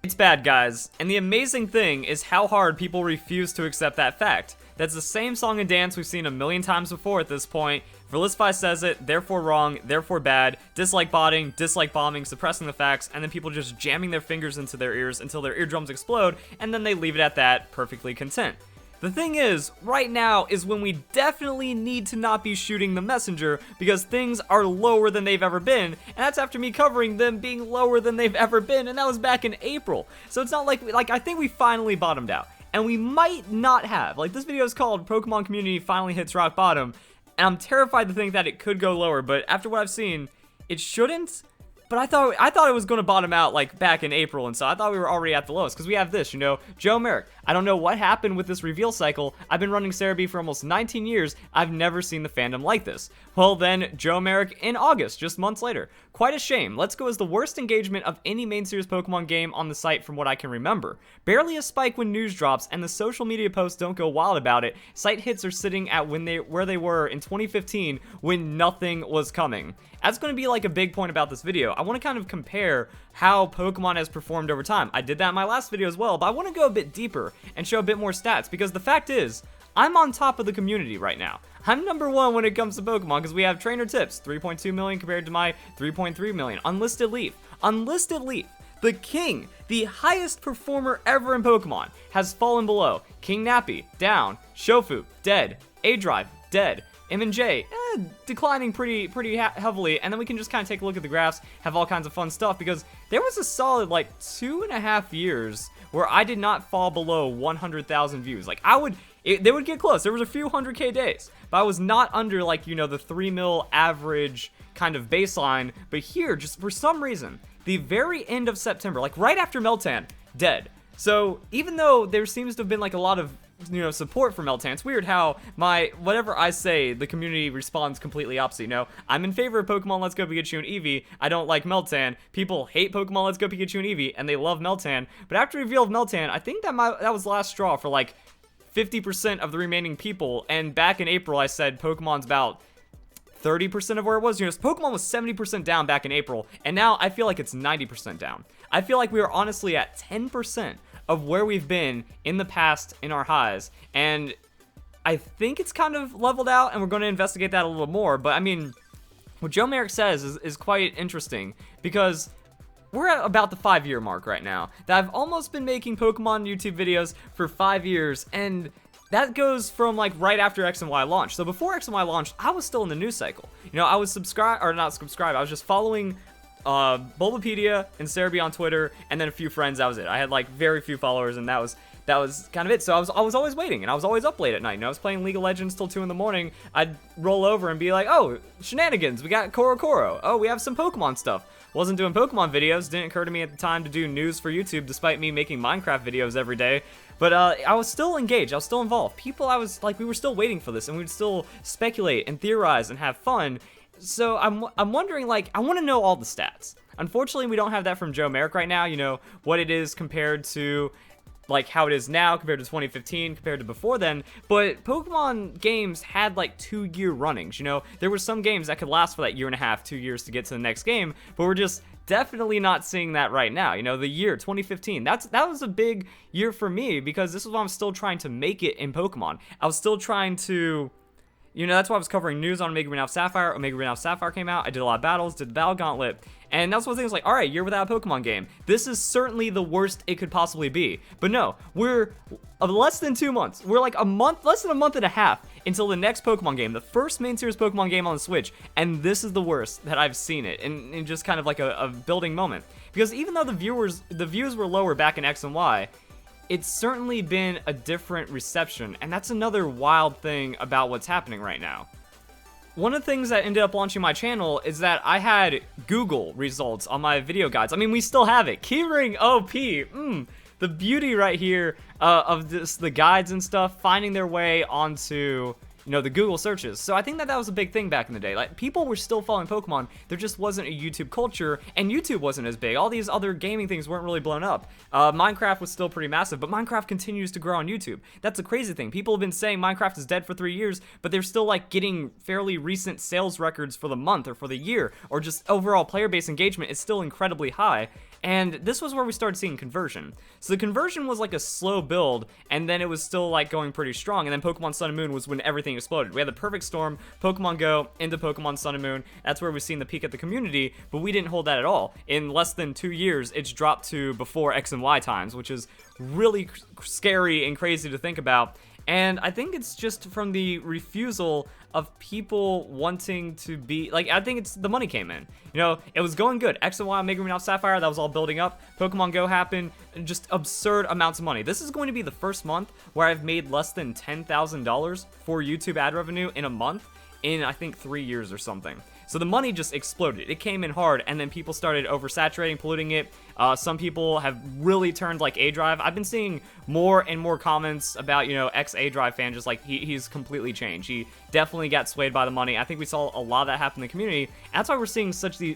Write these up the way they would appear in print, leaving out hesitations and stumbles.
It's bad, guys, and the amazing thing is how hard people refuse to accept that fact. That's the same song and dance we've seen a million times before at this point. Verlisify says it, therefore wrong, therefore bad, dislike botting, dislike bombing, suppressing the facts, and then people just jamming their fingers into their ears until their eardrums explode, and then they leave it at that, perfectly content. The thing is, right now is when we definitely need to not be shooting the messenger because things are lower than they've ever been, and that's after me covering them being lower than they've ever been, and that was back in April. So it's not like I think we finally bottomed out, and we might not have. Like, this video is called Pokemon Community Finally Hits Rock Bottom, and I'm terrified to think that it could go lower, but after what I've seen, it shouldn't. But I thought it was going to bottom out like back in April, and so I thought we were already at the lowest because we have this, Joe Merrick. I don't know what happened with this reveal cycle. I've been running Cerebi for almost 19 years. I've never seen the fandom like this. Well then, Joe Merrick in August, just months later. Quite a shame. Let's Go is the worst engagement of any main series Pokemon game on the site from what I can remember. Barely a spike when news drops, and the social media posts don't go wild about it. Site hits are sitting at where they were in 2015 when nothing was coming. That's going to be like a big point about this video. I want to kind of compare how Pokemon has performed over time. I did that in my last video as well, but I want to go a bit deeper and show a bit more stats because the fact is, I'm on top of the community right now. I'm number one when it comes to Pokemon because we have trainer tips, 3.2 million compared to my 3.3 million. Unlisted Leaf, the king, the highest performer ever in Pokemon, has fallen below. King Nappy, down. Shofu, dead. A-Drive, dead. M&J, declining pretty heavily, and then we can just kind of take a look at the graphs, have all kinds of fun stuff, because there was a solid, 2.5 years where I did not fall below 100,000 views. Like, they would get close. There was a few 100K days, but I was not under, the 3 mil average kind of baseline, but here, just for some reason, the very end of September, right after Meltan, dead. So, even though there seems to have been, a lot of support for Meltan. It's weird how whatever I say, the community responds completely opposite. I'm in favor of Pokemon Let's Go Pikachu and Eevee. I don't like Meltan. People hate Pokemon Let's Go Pikachu and Eevee, and they love Meltan. But after the reveal of Meltan, I think that was the last straw for 50% of the remaining people. And back in April, I said Pokemon's about 30% of where it was. Pokemon was 70% down back in April, and now I feel like it's 90% down. I feel like we are honestly at 10% of where we've been in the past in our highs, and I think it's kind of leveled out, and we're going to investigate that a little more. But I mean, what Joe Merrick says is quite interesting, because we're at about the 5-year mark right now, that I've almost been making Pokemon YouTube videos for 5 years, and that goes from right after X and Y launched. So before X and Y launched, I was still in the news cycle. I was not subscribed, I was just following Bulbapedia and Cerebi on Twitter, and then a few friends. That was it. I had very few followers, and that was kind of it. So I was always waiting, and I was always up late at night. I was playing League of Legends till 2 in the morning. I'd roll over and be like, oh, shenanigans, we got Koro. Oh, we have some Pokemon stuff. Wasn't doing Pokemon videos. Didn't occur to me at the time to do news for YouTube, despite me making Minecraft videos every day. But I was still engaged. I was still involved. We were still waiting for this, and we would still speculate and theorize and have fun. So I'm wondering, I want to know all the stats. Unfortunately, we don't have that from Joe Merrick right now, what it is compared to, how it is now, compared to 2015, compared to before then. But Pokemon games had, 2-year runnings, There were some games that could last for that 1.5 2 years to get to the next game, but we're just definitely not seeing that right now. The year 2015, that was a big year for me, because this is when I'm still trying to make it in Pokemon. I was still trying to... that's why I was covering news on Omega Green Alpha Sapphire. Omega Green Alpha Sapphire came out. I did a lot of battles, did the Battle Gauntlet. And that's one thing, all right, year without a Pokemon game. This is certainly the worst it could possibly be. But no, we're less than 2 months. We're less than a month and a half until the next Pokemon game, the first main series Pokemon game on the Switch. And this is the worst that I've seen it, in just kind of a building moment. Because even though the views were lower back in X and Y, it's certainly been a different reception, and that's another wild thing about what's happening right now. One of the things that ended up launching my channel is that I had Google results on my video guides. I mean, we still have it. Keyring OP, the beauty right here of the guides and stuff finding their way onto the Google searches. So I think that was a big thing back in the day. People were still following Pokemon. There just wasn't a YouTube culture, and YouTube wasn't as big. All these other gaming things weren't really blown up. Minecraft was still pretty massive, but Minecraft continues to grow on YouTube. That's a crazy thing. People have been saying Minecraft is dead for 3 years, but they're still getting fairly recent sales records for the month or for the year, or just overall player base engagement is still incredibly high. And this was where we started seeing conversion. So the conversion was like a slow build, and then it was still like going pretty strong. And then Pokemon Sun and Moon was when everything exploded. We had the perfect storm, Pokemon Go into Pokemon Sun and Moon. That's where we've seen the peak at the community, but we didn't hold that at all. In less than 2 years, it's dropped to before X and Y times, which is really scary and crazy to think about. And I think it's just from the refusal of people wanting to be, like, I think it's the money came in. You know, it was going good. X and Y, Mega Green Sapphire, that was all building up. Pokemon Go happened, and just absurd amounts of money. This is going to be the first month where I've made less than $10,000 for YouTube ad revenue in a month in, I think, 3 years or something. So the money just exploded. It came in hard, and then people started oversaturating, polluting it. Some people have really turned like A-Drive. I've been seeing more and more comments about, you know, ex-A-Drive fan, just like he's completely changed. He definitely got swayed by the money. I think we saw a lot of that happen in the community. That's why we're seeing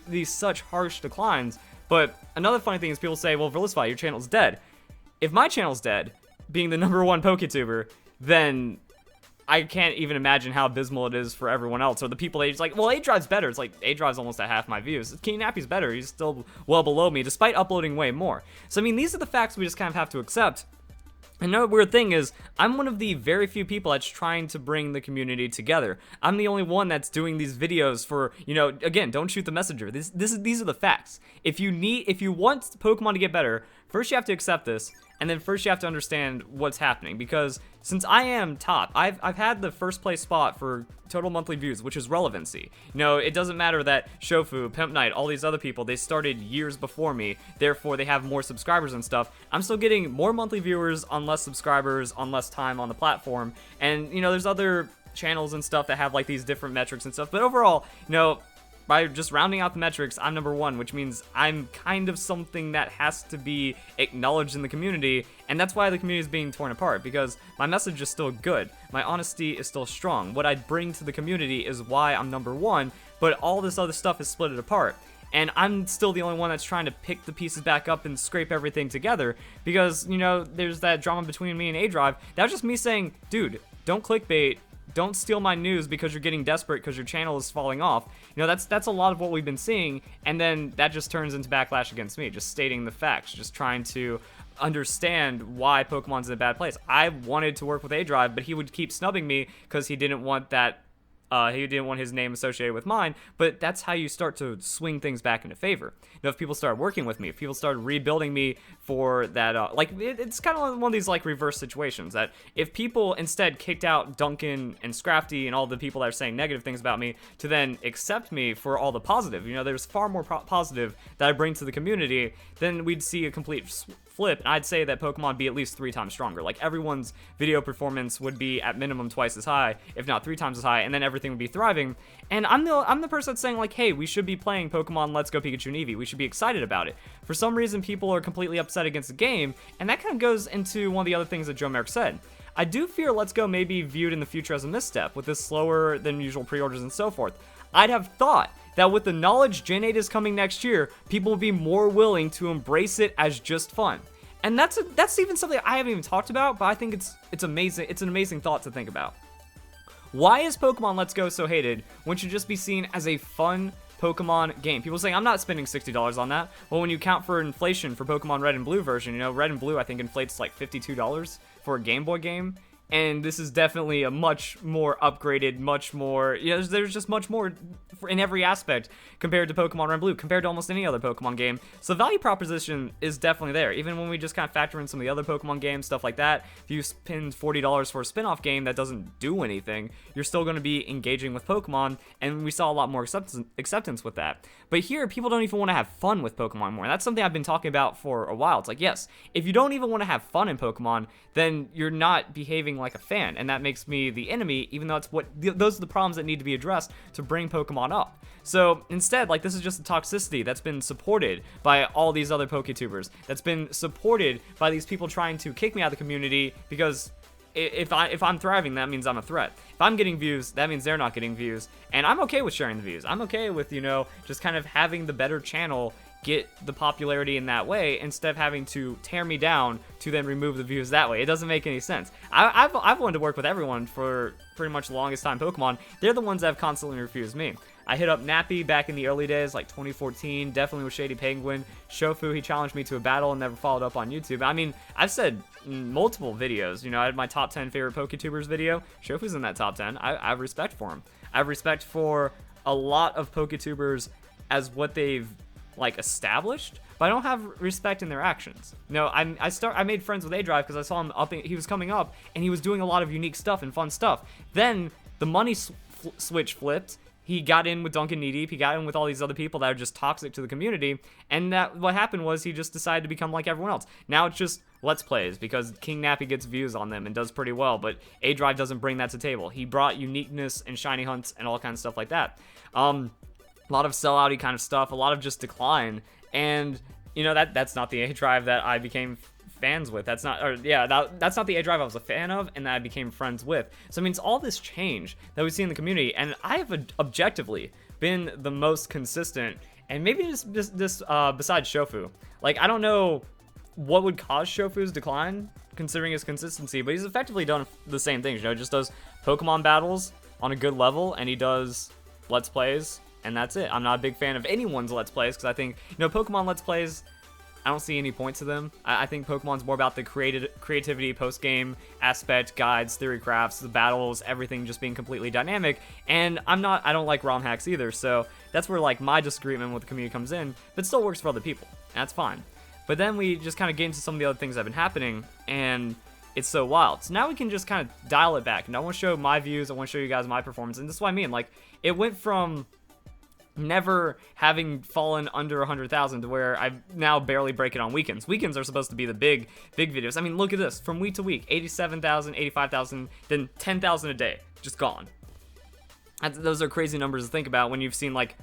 these such harsh declines. But another funny thing is people say, well, Verlisify, your channel's dead. If my channel's dead, being the #1 Poketuber, then I can't even imagine how abysmal it is for everyone else, or the people that like, well, A-Drive's better. It's like, A-Drive's almost at half my views. King Nappy's better. He's still well below me, despite uploading way more. So, I mean, these are the facts we just kind of have to accept. Another weird thing is, I'm one of the very few people that's trying to bring the community together. I'm the only one that's doing these videos for, you know, again, don't shoot the messenger. These are the facts. If you want Pokemon to get better, first you have to accept this, and then first you have to understand what's happening, because since I am top, I've had the first place spot for total monthly views, which is relevancy. You know, it doesn't matter that Shofu, Pimp Knight, all these other people, they started years before me, therefore they have more subscribers and stuff. I'm still getting more monthly viewers on less subscribers, on less time on the platform, and, you know, there's other channels and stuff that have like these different metrics and stuff, but overall, you know, by just rounding out the metrics, I'm #1, which means I'm kind of something that has to be acknowledged in the community, and that's why the community is being torn apart, because my message is still good, my honesty is still strong, what I bring to the community is why I'm #1, but all this other stuff is split it apart. And I'm still the only one that's trying to pick the pieces back up and scrape everything together, because, you know, there's that drama between me and A-Drive. That was just me saying, dude, don't clickbait, don't steal my news because you're getting desperate because your channel is falling off. You know, that's a lot of what we've been seeing, and then that just turns into backlash against me, just stating the facts, just trying to understand why Pokemon's in a bad place. I wanted to work with A-Drive, but he would keep snubbing me because he didn't want that. He didn't want his name associated with mine, but that's how you start to swing things back into favor. You know, if people start working with me, if people start rebuilding me for that, like, it's kind of one of these, like, reverse situations, that if people instead kicked out Duncan and Scrafty and all the people that are saying negative things about me to then accept me for all the positive, you know, there's far more positive that I bring to the community, then we'd see a complete flip, and I'd say that Pokemon would be at least 3 times stronger. Like, everyone's video performance would be at minimum twice as high, if not 3 times as high, and then everything would be thriving. And I'm the person that's saying, like, hey, we should be playing Pokemon Let's Go Pikachu and Eevee. We should be excited about it. For some reason, people are completely upset against the game, and that kind of goes into one of the other things that Joe Merrick said. I do fear Let's Go may be viewed in the future as a misstep, with this slower than usual pre-orders and so forth. I'd have thought that with the knowledge Gen 8 is coming next year, people will be more willing to embrace it as just fun. And that's even something I haven't even talked about, but I think it's amazing. It's an amazing thought to think about. Why is Pokemon Let's Go so hated when it should just be seen as a fun Pokemon game? People saying, I'm not spending $60 on that. Well, when you count for inflation for Pokemon Red and Blue version, you know, Red and Blue I think inflates like $52 for a Game Boy game. And this is definitely a much more upgraded, much more, you know, there's just much more in every aspect compared to Pokemon Red and Blue, compared to almost any other Pokemon game. So the value proposition is definitely there, even when we just kind of factor in some of the other Pokemon games, stuff like that. If you spend $40 for a spin-off game that doesn't do anything, you're still going to be engaging with Pokemon, and we saw a lot more acceptance with that. But here, people don't even want to have fun with Pokemon more, and that's something I've been talking about for a while. It's like, yes, if you don't even want to have fun in Pokemon, then you're not behaving like a fan, and that makes me the enemy, even though it's those are the problems that need to be addressed to bring Pokemon up. So instead, like, this is just a toxicity that's been supported by all these other Poketubers, that's been supported by these people trying to kick me out of the community, because if I'm thriving, that means I'm a threat. If I'm getting views, that means they're not getting views, and I'm okay with sharing the views. I'm okay with, you know, just kind of having the better channel get the popularity in that way instead of having to tear me down to then remove the views that way. It doesn't make any sense. I've wanted to work with everyone for pretty much the longest time. Pokemon, they're the ones that have constantly refused me. I hit up Nappy back in the early days, like 2014, definitely with Shady Penguin. Shofu, he challenged me to a battle and never followed up on YouTube. I mean, I've said in multiple videos, you know, I had my top 10 favorite Poketubers video. Shofu's in that top 10. I have respect for him. I have respect for a lot of Poketubers as what they've, like, established, but I don't have respect in their actions. No, I made friends with A-Drive because I saw him he was coming up, and he was doing a lot of unique stuff and fun stuff. Then the money switch flipped. He got in with Duncan Kneedeep, he got in with all these other people that are just toxic to the community, and what happened was he just decided to become like everyone else. Now it's just Let's Plays, because King Nappy gets views on them and does pretty well, but A-Drive doesn't bring that to the table. He brought uniqueness and shiny hunts and all kinds of stuff like that. A lot of sellout-y kind of stuff, a lot of just decline, and, you know, that's not the A-Drive that I became fans with. That's not the A-Drive I was a fan of and that I became friends with. So it means all this change that we see in the community, and I have objectively been the most consistent, and maybe just besides Shofu. Like, I don't know what would cause Shofu's decline considering his consistency, but he's effectively done the same things, you know, just does Pokemon battles on a good level, and he does Let's Plays, and that's it. I'm not a big fan of anyone's Let's Plays, because I think, you know, Pokemon Let's Plays, I don't see any point to them. I think Pokemon's more about the creativity, post-game aspect, guides, theory crafts, the battles, everything just being completely dynamic, and I don't like ROM hacks either, so that's where, like, my disagreement with the community comes in, but it still works for other people, and that's fine. But then we just kind of get into some of the other things that have been happening, and it's so wild. So now we can just kind of dial it back, and I want to show my views, I want to show you guys my performance, and this is what I mean, like, it went from never having fallen under 100,000 to where I now barely break it on weekends. Weekends are supposed to be the big videos. I mean, look at this. From week to week, 87,000, 85,000, then 10,000 a day. Just gone. Those are crazy numbers to think about when you've seen, like,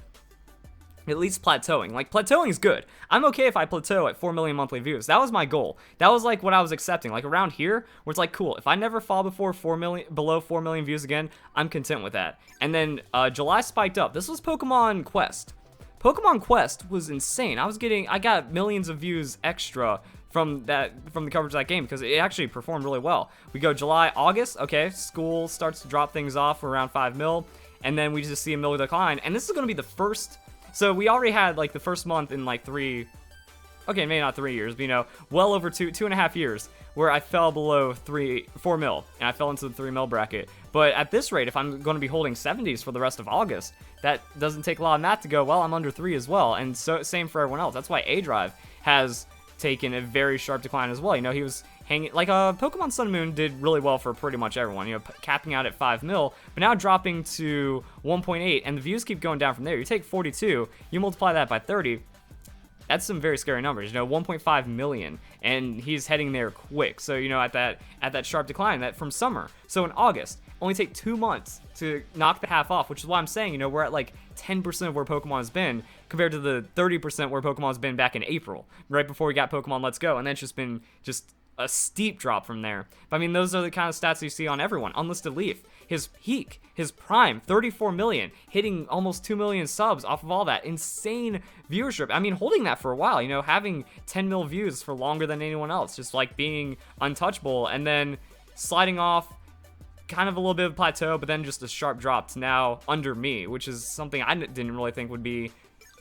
at least plateauing. Like, plateauing is good. I'm okay if I plateau at 4 million monthly views. That was my goal. That was, like, what I was accepting. Like, around here, where it's like, cool, if I never fall below 4 million views again, I'm content with that. And then July spiked up. This was Pokemon Quest. Pokemon Quest was insane. I got millions of views extra from the coverage of that game because it actually performed really well. We go July, August, okay, school starts to drop things off for around 5 mil, and then we just see a mil decline, and this is going to be the first. So we already had, like, the first month in, like, maybe not 3 years, but, you know, well over 2.5 years, where I fell below 4 mil, and I fell into the 3 mil bracket. But at this rate, if I'm going to be holding 70s for the rest of August, that doesn't take a lot of math to go, well, I'm under 3 as well, and so same for everyone else. That's why A-Drive has taken a very sharp decline as well. You know, he was hanging, like, Pokemon Sun and Moon did really well for pretty much everyone, you know, capping out at 5 mil, but now dropping to 1.8, and the views keep going down from there. You take 42, you multiply that by 30, that's some very scary numbers, you know, 1.5 million, and he's heading there quick. So, you know, at that sharp decline, that from summer, so in August, only take 2 months to knock the half off, which is why I'm saying, you know, we're at like 10% of where Pokemon has been compared to the 30% where Pokemon has been back in April, right before we got Pokemon Let's Go, and then it's just been a steep drop from there. But I mean, those are the kind of stats you see on everyone. Unlisted Leaf, his peak, his prime, 34 million, hitting almost 2 million subs off of all that. Insane viewership. I mean, holding that for a while, you know, having 10 mil views for longer than anyone else, just like being untouchable, and then sliding off kind of a little bit of a plateau, but then just a sharp drop to now under me, which is something I didn't really think would be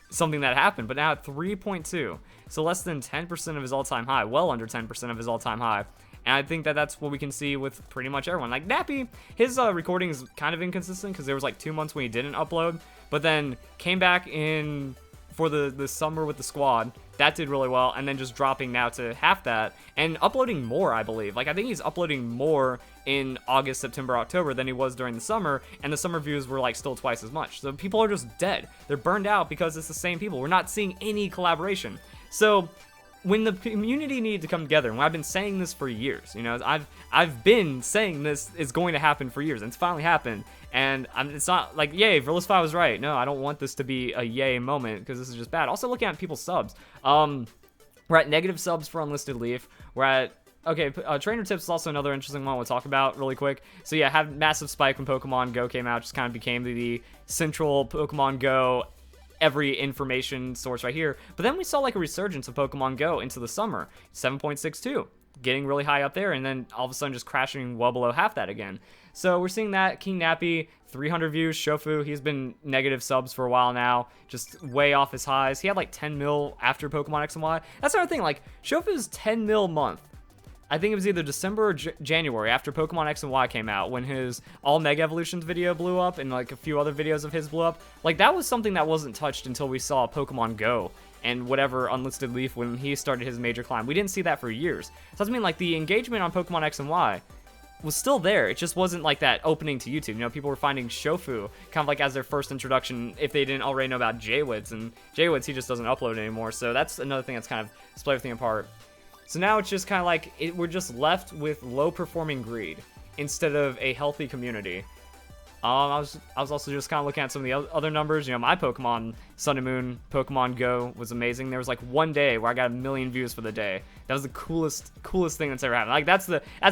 something that happened, but now at 3.2, so less than 10% of his all-time high, well under 10% of his all-time high, and I think that's what we can see with pretty much everyone. Like Nappy, his recording is kind of inconsistent because there was like 2 months when he didn't upload, but then came back in for the summer with the squad. That did really well, and then just dropping now to half that, and uploading more, I believe. Like, I think he's uploading more in August, September, October than he was during the summer, and the summer views were, like, still twice as much. So people are just dead. They're burned out because it's the same people. We're not seeing any collaboration. So when the community needed to come together, and I've been saying this for years, you know, I've been saying this is going to happen for years, and it's finally happened, and it's not like, yay, Verlisify was right. No, I don't want this to be a yay moment, because this is just bad. Also, looking at people's subs, we're at negative subs for Unlisted Leaf. We're at, okay, Trainer Tips is also another interesting one we'll talk about really quick. So yeah, had massive spike when Pokemon Go came out, just kind of became the central Pokemon Go every information source right here. But then we saw like a resurgence of Pokemon Go into the summer, 7.62, getting really high up there, and then all of a sudden just crashing well below half that again. So we're seeing that. King Nappy, 300 views. Shofu, he's been negative subs for a while now, just way off his highs. He had like 10 mil after Pokemon X and Y. That's another thing, like Shofu's 10 mil month, I think it was either December or January after Pokemon X and Y came out, when his all Mega Evolutions video blew up and like a few other videos of his blew up. Like that was something that wasn't touched until we saw Pokemon Go and whatever Unlisted Leaf when he started his major climb. We didn't see that for years. So I mean, like the engagement on Pokemon X and Y was still there. It just wasn't like that opening to YouTube. You know, people were finding Shofu kind of like as their first introduction if they didn't already know about Jaywoods, and Jaywoods, he just doesn't upload anymore. So that's another thing that's kind of split everything apart. So now it's just kind of like we're just left with low performing greed instead of a healthy community. I was also just kind of looking at some of the other numbers. You know, my Pokemon Sun and Moon Pokemon Go was amazing. There was like one day where I got 1 million views for the day. That was the coolest thing that's ever happened. Like that's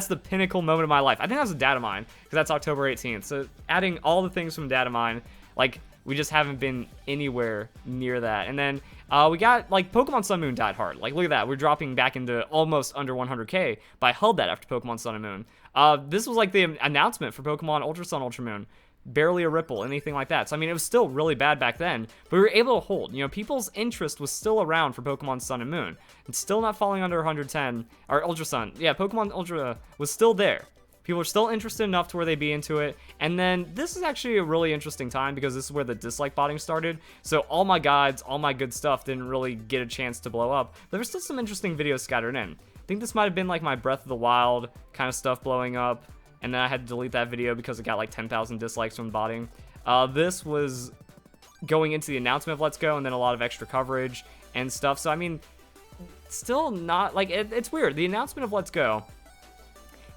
the pinnacle moment of my life. I think that was a data mine because that's October 18th. So adding all the things from data mine, like we just haven't been anywhere near that. And then we got like Pokemon Sun and Moon died hard. Like look at that, we're dropping back into almost under 100k, but I held that after Pokemon Sun and Moon. This was like the announcement for Pokemon Ultra Sun, Ultra Moon. Barely a ripple, anything like that. So I mean, it was still really bad back then, but we were able to hold. You know, people's interest was still around for Pokemon Sun and Moon. It's still not falling under 110, or Ultra Sun. Yeah, Pokemon Ultra was still there. People are still interested enough to where they'd be into it. And then this is actually a really interesting time because this is where the dislike botting started. So all my guides, all my good stuff didn't really get a chance to blow up. But there's still some interesting videos scattered in. I think this might have been like my Breath of the Wild kind of stuff blowing up. And then I had to delete that video because it got like 10,000 dislikes from botting. This was going into the announcement of Let's Go and then a lot of extra coverage and stuff. So I mean, still not like it's weird. The announcement of Let's Go,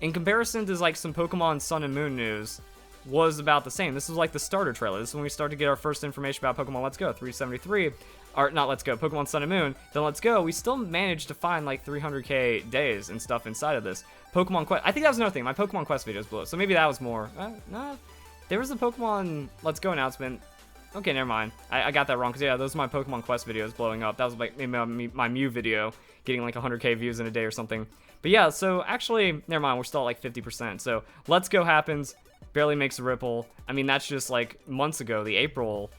in comparison to like some Pokemon Sun and Moon news, was about the same. This was like the starter trailer. This is when we started to get our first information about Pokemon Let's Go, 373. Or not Let's Go, Pokemon Sun and Moon. Then Let's Go, we still managed to find like 300k days and stuff inside of this. Pokemon Quest, I think that was another thing. My Pokemon Quest videos blew up, so maybe that was more. No, there was a Pokemon Let's Go announcement. Okay, never mind. I got that wrong, because yeah, those are my Pokemon Quest videos blowing up. That was like maybe my Mew video getting like 100k views in a day or something. But yeah, so actually, never mind, we're still at like 50%. So Let's Go happens, barely makes a ripple. I mean, that's just like months ago, the April,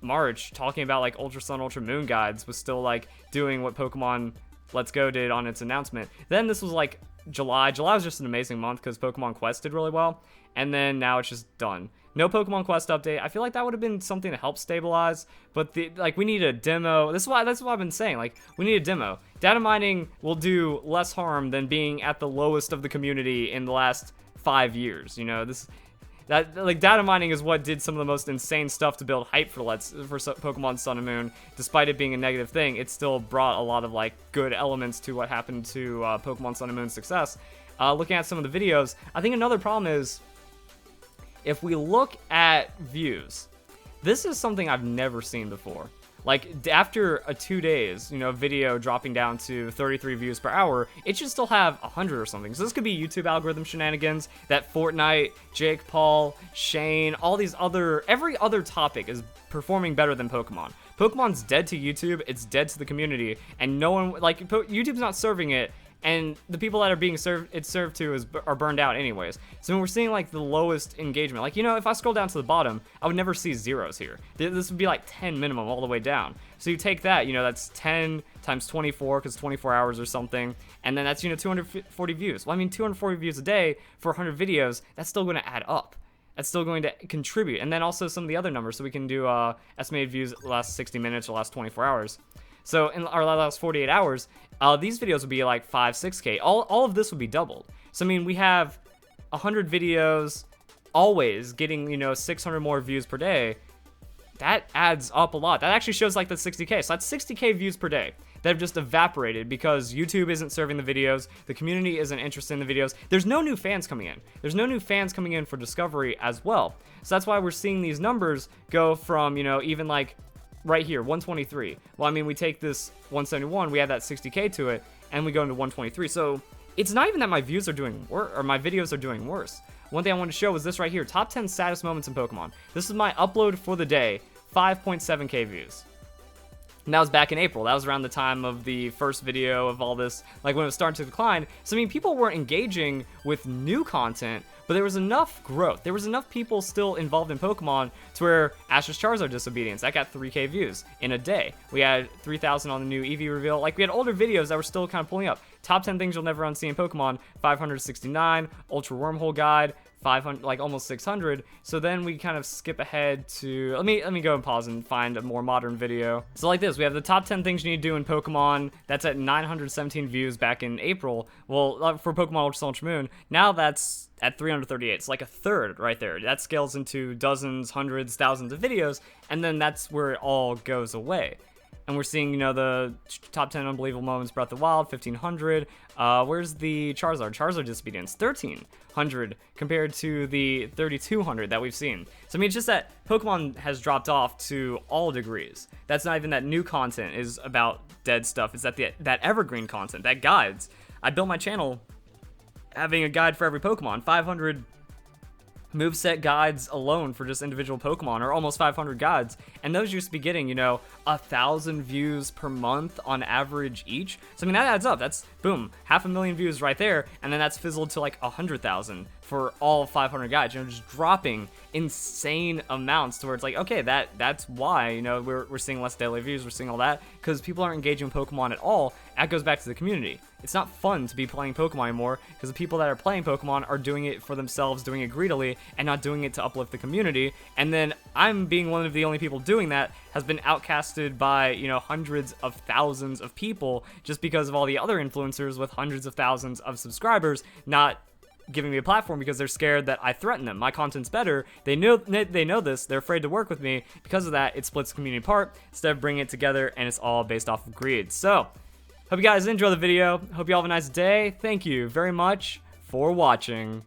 March, talking about like Ultra Sun, Ultra Moon guides was still like doing what Pokemon Let's Go did on its announcement. Then this was like July. July was just an amazing month because Pokemon Quest did really well. And then now it's just done. No Pokemon Quest update. I feel like that would have been something to help stabilize, but we need a demo. That's what I've been saying. Like, we need a demo. Data mining will do less harm than being at the lowest of the community in the last 5 years. You know, data mining is what did some of the most insane stuff to build hype for Pokemon Sun and Moon. Despite it being a negative thing, it still brought a lot of like good elements to what happened to Pokemon Sun and Moon's success. Looking at some of the videos, I think another problem is, if we look at views, this is something I've never seen before. Like, after 2 days, you know, video dropping down to 33 views per hour, it should still have 100 or something. So this could be YouTube algorithm shenanigans, that Fortnite, Jake Paul, Shane, all these every other topic is performing better than Pokemon. Pokemon's dead to YouTube, it's dead to the community, and no one, like, YouTube's not serving it, and the people that are being served to are burned out anyways. So when we're seeing like the lowest engagement, like, you know, if I scroll down to the bottom, I would never see zeros here. This would be like 10 minimum all the way down. So you take that, you know, that's 10 times 24, because 24 hours or something, and then that's, you know, 240 views. Well, I mean, 240 views a day for 100 videos, that's still going to add up. That's still going to contribute. And then also some of the other numbers, so we can do estimated views the last 60 minutes or last 24 hours. So in our last 48 hours, these videos would be like 5, 6K. All of this would be doubled. So I mean, we have 100 videos always getting, you know, 600 more views per day. That adds up a lot. That actually shows like the 60K. So that's 60K views per day that have just evaporated because YouTube isn't serving the videos. The community isn't interested in the videos. There's no new fans coming in. There's no new fans coming in for Discovery as well. So that's why we're seeing these numbers go from, you know, even like right here, 123. Well, I mean, we take this 171, we add that 60K to it, and we go into 123. So it's not even that my views are doing worse, or my videos are doing worse. One thing I wanted to show was this right here, top 10 saddest moments in Pokemon. This is my upload for the day 5.7k views. And that was back in April. That was around the time of the first video of all this, like when it was starting to decline. So I mean, people weren't engaging with new content, but there was enough growth. There was enough people still involved in Pokemon to where Ash's Charizard Disobedience, that got 3k views in a day. We had 3,000 on the new Eevee reveal. Like, we had older videos that were still kind of pulling up. Top 10 things you'll never unsee in Pokemon, 569. Ultra Wormhole Guide, 500, like almost 600. So then we kind of skip ahead to, let me go and pause and find a more modern video. So like this, we have the top 10 things you need to do in Pokemon. That's at 917 views back in April. Well, for Pokemon Ultra Sun, Ultra Moon, now that's at 338. It's like a third right there. That scales into dozens, hundreds, thousands of videos, and then that's where it all goes away. And we're seeing, you know, the top 10 unbelievable moments, Breath of the Wild, 1,500. Where's the Charizard? Charizard Disobedience, 1,300 compared to the 3,200 that we've seen. So, I mean, it's just that Pokemon has dropped off to all degrees. That's not even that new content is about dead stuff. It's that evergreen content, that guides. I built my channel having a guide for every Pokemon, 500 moveset guides alone for just individual Pokemon, or almost 500 guides, and those used to be getting, you know, 1,000 views per month on average each. So I mean, that adds up. That's boom, 500,000 views right there, and then that's fizzled to like 100,000 for all 500 guides. You know, just dropping insane amounts to where it's like, okay, that's why, you know, we're seeing less daily views, we're seeing all that because people aren't engaging with Pokemon at all. That goes back to the community. It's not fun to be playing Pokemon anymore because the people that are playing Pokemon are doing it for themselves, doing it greedily, and not doing it to uplift the community. And then I'm being one of the only people doing that has been outcasted by, you know, hundreds of thousands of people just because of all the other influencers with hundreds of thousands of subscribers not giving me a platform because they're scared that I threaten them. My content's better. They know this. They're afraid to work with me. Because of that, it splits the community apart instead of bringing it together, and it's all based off of greed. So, hope you guys enjoy the video. Hope you all have a nice day. Thank you very much for watching.